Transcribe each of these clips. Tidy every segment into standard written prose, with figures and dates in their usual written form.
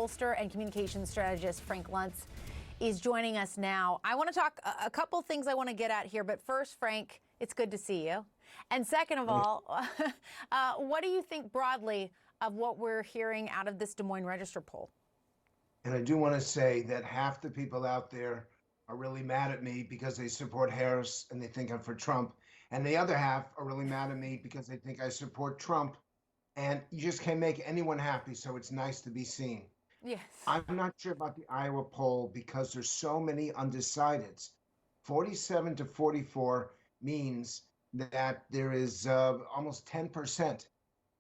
pollster and communications strategist Frank Luntz is joining us now. I want to talk a couple things I want to get at here, but first, Frank, it's good to see you. And second of all, what do you think broadly of what we're hearing out of this Des Moines Register poll? And I do want to say that half the people out there are really mad at me because they support Harris and they think I'm for Trump. And the other half are really mad at me because they think I support Trump. And you just can't make anyone happy. So it's nice to be seen. Yes. I'm not sure about the Iowa poll because there's so many undecideds. 47 to 44 means that there is almost 10%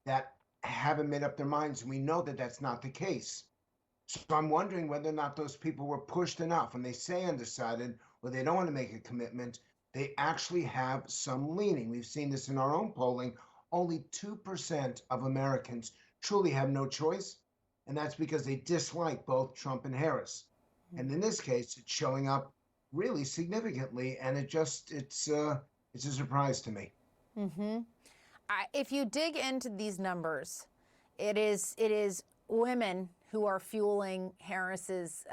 that haven't made up their minds. And we know that that's not the case. So I'm wondering whether or not those people were pushed enough. When they say undecided or they don't want to make a commitment, they actually have some leaning. We've seen this in our own polling. Only 2% of Americans truly have no choice. And that's because they dislike both Trump and Harris. And in this case, it's showing up really significantly. And it's a surprise to me. Mm-hmm. If you dig into these numbers, it is women who are fueling Harris's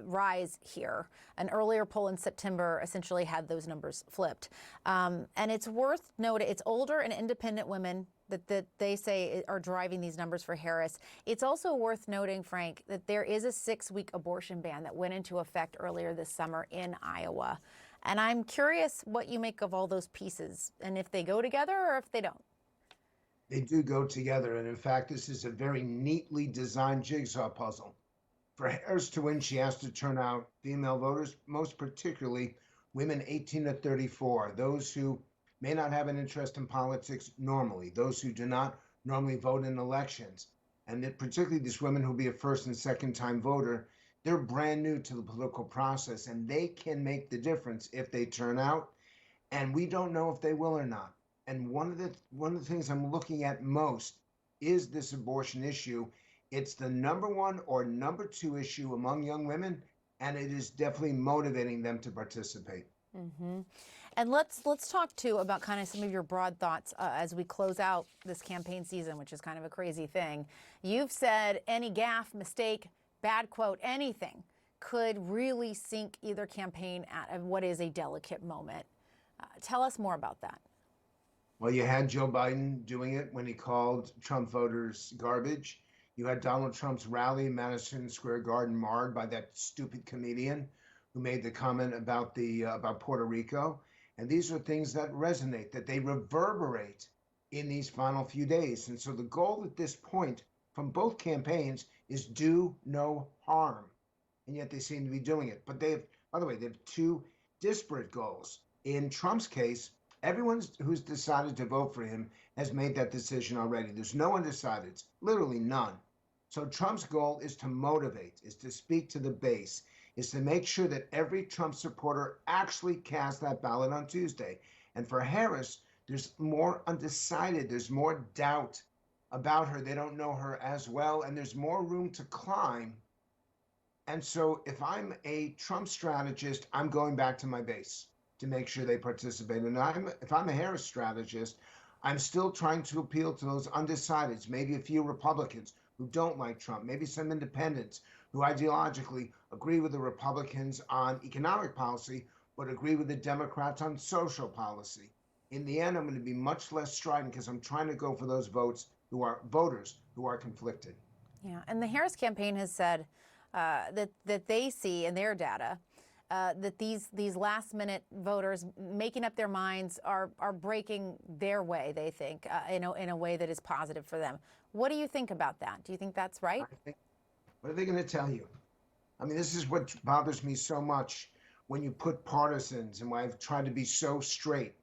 rise here. An earlier poll in September essentially had those numbers flipped. And it's worth noting, it's older and independent women that they say are driving these numbers for Harris. It's also worth noting, Frank, that there is a 6-week abortion ban that went into effect earlier this summer in Iowa. And I'm curious what you make of all those pieces and if they go together or if they don't. They do go together. And in fact, this is a very neatly designed jigsaw puzzle. For Harris to win, she has to turn out female voters, most particularly women 18 to 34, those who may not have an interest in politics normally, those who do not normally vote in elections. And particularly these women who'll be a first and second time voter, they're brand new to the political process and they can make the difference if they turn out. And we don't know if they will or not. And one of the things I'm looking at most is this abortion issue. It's the number one or number two issue among young women, and it is definitely motivating them to participate. Mm-hmm. And let's talk too about kind of some of your broad thoughts as we close out this campaign season, which is kind of a crazy thing. You've said any gaffe, mistake, bad quote, anything could really sink either campaign at what is a delicate moment. Tell us more about that. Well, you had Joe Biden doing it when he called Trump voters garbage. You had Donald Trump's rally in Madison Square Garden marred by that stupid comedian who made the comment about Puerto Rico. And these are things that resonate, that they reverberate in these final few days. And so the goal at this point from both campaigns is do no harm. And yet they seem to be doing it. But they have two disparate goals. In Trump's case, everyone who's decided to vote for him has made that decision already. There's no undecideds, literally none. So Trump's goal is to motivate, is to speak to the base, is to make sure that every Trump supporter actually casts that ballot on Tuesday. And for Harris, there's more undecided, there's more doubt about her. They don't know her as well, and there's more room to climb. And so if I'm a Trump strategist, I'm going back to my base to make sure they participate. And if I'm a Harris strategist, I'm still trying to appeal to those undecideds, maybe a few Republicans who don't like Trump, maybe some independents who ideologically agree with the Republicans on economic policy, but agree with the Democrats on social policy. In the end, I'm going to be much less strident because I'm trying to go for those voters who are conflicted. Yeah, and the Harris campaign has said that they see in their data that these last-minute voters making up their minds are breaking their way, they think, in a way that is positive for them. What do you think about that? Do you think that's right? What are they going to tell you? I mean, this is what bothers me so much when you put partisans, and why I've tried to be so straight.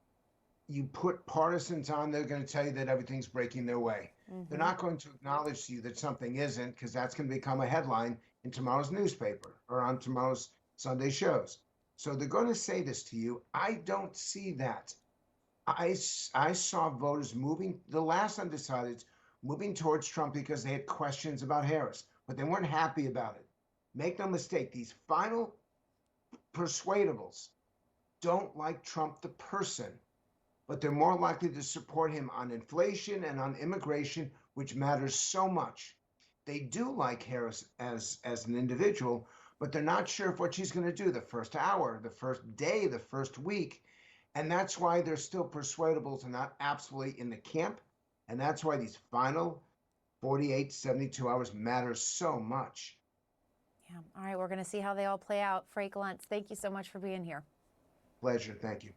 You put partisans on, they're going to tell you that everything's breaking their way. Mm-hmm. They're not going to acknowledge to you that something isn't, because that's going to become a headline in tomorrow's newspaper or on tomorrow's Sunday shows. So they're going to say this to you. I don't see that. I saw voters moving, the last undecideds, moving towards Trump because they had questions about Harris, but they weren't happy about it. Make no mistake, these final persuadables don't like Trump the person, but they're more likely to support him on inflation and on immigration, which matters so much. they do like Harris as an individual, but they're not sure of what she's going to do the first hour, the first day, the first week. And that's why they're still persuadable to not absolutely in the camp. And that's why these final 48, 72 hours matter so much. Yeah. All right. We're going to see how they all play out. Frank Luntz, thank you so much for being here. Pleasure. Thank you.